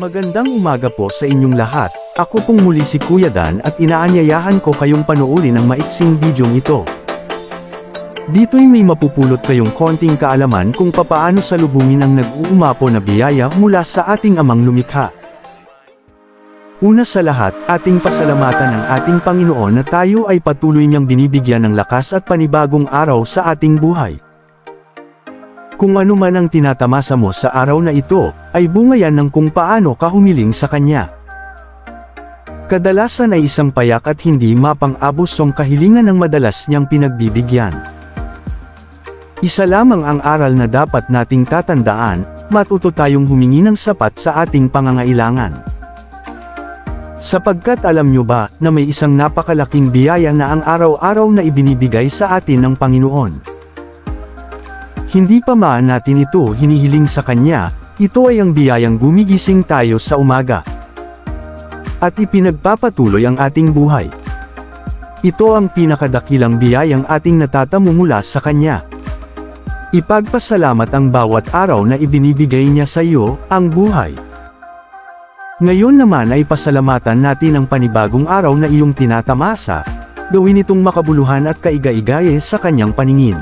Magandang umaga po sa inyong lahat. Ako pong muli si Kuya Dan at inaanyayahan ko kayong panoorin ang maiksing bidyong ito. Dito'y may mapupulot kayong konting kaalaman kung papaano salubungin ang nag-uumapaw na biyaya mula sa ating amang lumikha. Una sa lahat, ating pasalamatan ang ating Panginoon na tayo ay patuloy niyang binibigyan ng lakas at panibagong araw sa ating buhay. Kung ano man ang tinatamasa mo sa araw na ito, ay bunga yan ng kung paano ka humiling sa Kanya. Kadalasan ay isang payak at hindi mapang-abos ang kahilingan ng madalas niyang pinagbibigyan. Isa lamang ang aral na dapat nating tatandaan, matuto tayong humingi ng sapat sa ating pangangailangan. Sapagkat alam nyo ba, na may isang napakalaking biyaya na ang araw-araw na ibinibigay sa atin ng Panginoon. Hindi pa man natin ito hinihiling sa Kanya, ito ay ang biyayang gumigising tayo sa umaga. At ipinagpapatuloy ang ating buhay. Ito ang pinakadakilang biyayang ating natatamo mula sa Kanya. Ipagpasalamat ang bawat araw na ibinibigay niya sa iyo, ang buhay. Ngayon naman ay pasalamatan natin ang panibagong araw na iyong tinatamasa, gawin itong makabuluhan at kaiga-igaye sa Kanyang paningin.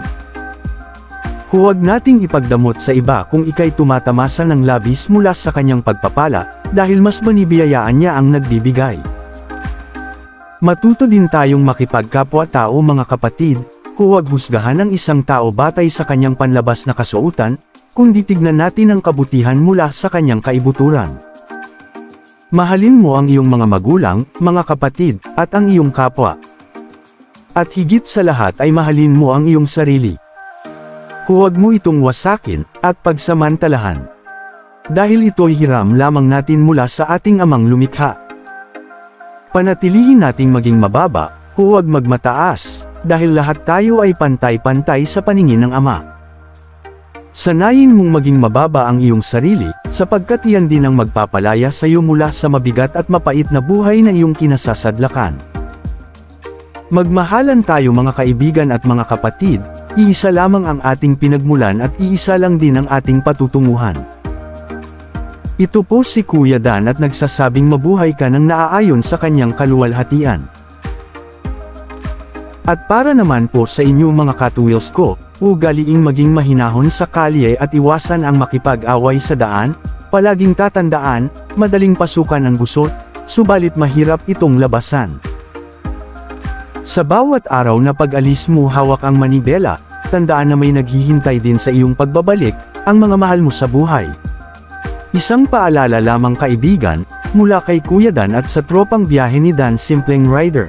Huwag nating ipagdamot sa iba kung ika'y tumatamasa ng labis mula sa Kanyang pagpapala, dahil mas manibiyayaan niya ang nagbibigay. Matuto din tayong makipagkapwa-tao mga kapatid, huwag husgahan ang isang tao batay sa kanyang panlabas na kasuotan, kundi tignan natin ang kabutihan mula sa kanyang kaibuturan. Mahalin mo ang iyong mga magulang, mga kapatid, at ang iyong kapwa. At higit sa lahat ay mahalin mo ang iyong sarili. Huwag mo itong wasakin, at pagsamantalahan. Dahil ito'y hiram lamang natin mula sa ating amang lumikha. Panatilihin nating maging mababa, huwag magmataas, dahil lahat tayo ay pantay-pantay sa paningin ng Ama. Sanayin mong maging mababa ang iyong sarili, sapagkat iyan din ang magpapalaya sa iyo mula sa mabigat at mapait na buhay na iyong kinasasadlakan. Magmahalan tayo mga kaibigan at mga kapatid, iisa lamang ang ating pinagmulan at iisa lang din ang ating patutunguhan. Ito po si Kuya Dan at nagsasabing mabuhay ka ng naaayon sa kanyang kaluwalhatian. At para naman po sa inyo mga katuwils ko, ugaliing maging mahinahon sa kalye at iwasan ang makipag-away sa daan, palaging tatandaan, madaling pasukan ang gusot, subalit mahirap itong labasan. Sa bawat araw na pag-alis mo hawak ang manibela, tandaan na may naghihintay din sa iyong pagbabalik, ang mga mahal mo sa buhay. Isang paalala lamang kaibigan, mula kay Kuya Dan at sa tropang biyahe ni Dan Simpleng Rider.